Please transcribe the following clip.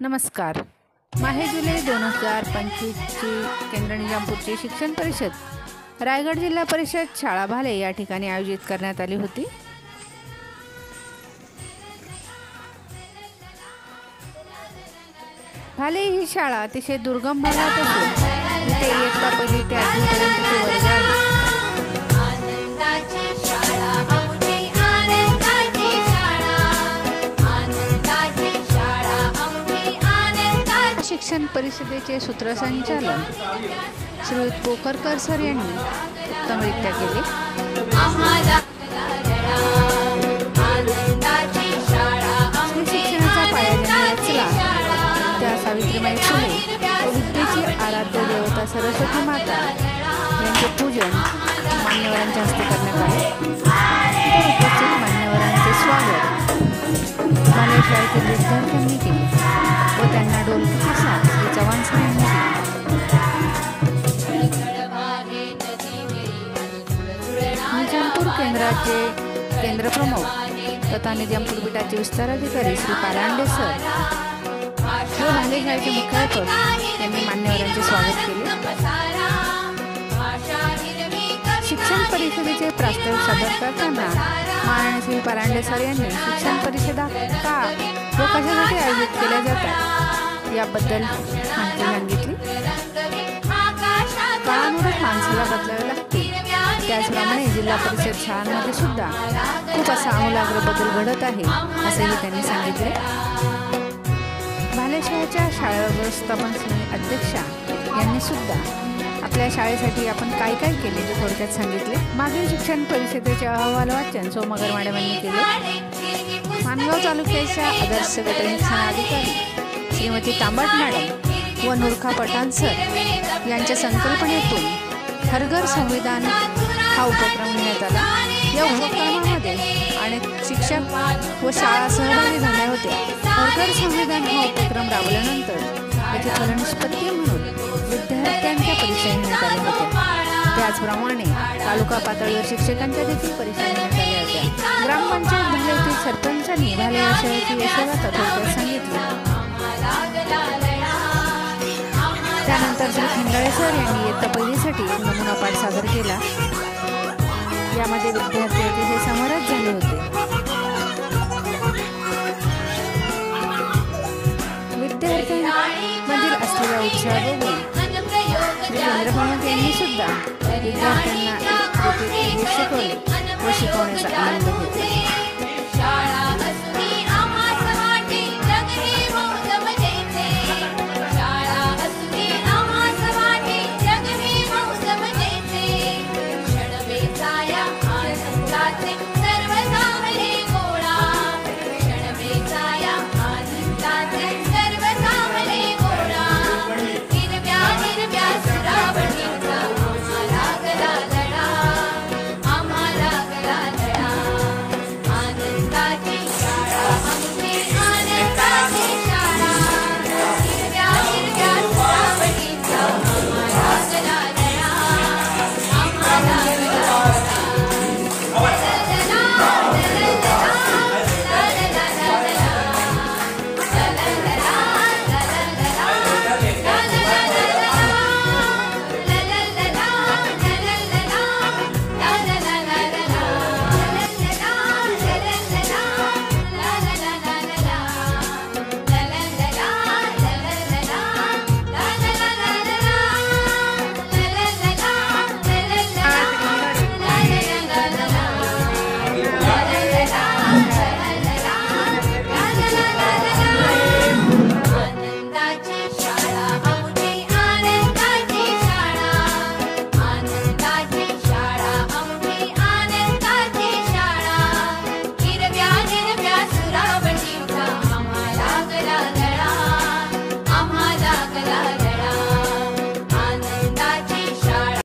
नमस्कार. माहे जुलै 2025ची केंद्र निजामपूरची शिक्षण परिषद रायगड जिल्हा परिषद शाळा भाले या ठिकाणी आयोजित करण्यात आली होती. भाले ही शाळा अतिशय दुर्गम भागात असून इथे इयत्ता पहिली ते 8वी पर्यंतचे वर्ग आहेत. शिक्षण परिषदेचे सूत्रसंचालन श्रीयुत पोखरकर सर यांनी उत्तमरित्या केले. शिक्षणाचा पाया ज्यांनी रचला त्या सावित्रीबाई फुले व विद्येची आराध्य देवता सरस्वती माता यांचे पूजन मान्यवरांच्या हस्ते करण्यात आले. उपस्थित मान्यवरांचे स्वागत भाले शाळेतील विद्यार्थ्यांनी केले व त्यांना ढोलकीची साथ श्री चव्हाण सर यांनी निजामपूर केंद्राचे केंद्रप्रमुख तथा निजामपूर पीठाचे विस्तार अधिकारी श्री पालांडे सर व भाले शाळेचे मुख्याध्यापक यांनी मान्यवरांचे स्वागत केले. शिक्षण परिषदेचे प्रास्ताविक सादर करताना माननीय श्री पालांडे सर यांनी शिक्षण परिषदा का व कशासाठी आयोजित केल्या जातात याबद्दल माहिती सांगितली. काळानुरूप माणसाला बदलावे लागते, त्याचप्रमाणे जिल्हा परिषद शाळांमध्ये सुद्धा खूप असा आमूलाग्र बदल घडत आहे असेही त्यांनी सांगितले. भाले शाळेच्या शाळा व्यवस्थापन समिती अध्यक्षा यांनी सुद्धा आपल्या शाळेसाठी आपण काय काय केले ते थोडक्यात सांगितले. मागील शिक्षण परिषदेचे अहवाल वाचन सोमगर मॅडम यांनी केले. मानगाव तालुक्याच्या आदर्श गट शिक्षणाधिकारी श्रीमती तांबाट मॅडम व नूरखा पठाण सर यांच्या संकल्पनेतून हर घर संविधान हा उपक्रम घेण्यात आला. या उपक्रमामध्ये अनेक शिक्षक व शाळा सहभागी झाल्या होत्या. हर घर संविधान हा उपक्रम राबवल्यानंतर त्याची फलनिष्पत्ती म्हणून विद्यार्थ्यांच्या परीक्षा घेण्यात आल्या होत्या. त्याचप्रमाणे तालुका पातळीवर शिक्षकांच्या देखील परीक्षा घेण्यात आल्या होत्या. ग्रामपंचायत भाले येथील सरपंचांनी भाले या शाळेची यशोगाथा थोडक्यात सांगितली. त्यानंतर श्री खंडाळे सर यांनी इयत्ता पहिलीसाठी नमुना पाठ सादर केला. यामध्ये विद्यार्थी अतिशय समरस झाले होते. विद्यार्थ्यांमधील असलेला उत्साह बघून श्री चंद्रप्रमुख यांनी सुद्धा विद्यार्थ्यांना शिकवले व शिकवण्याचा आनंद घेतला.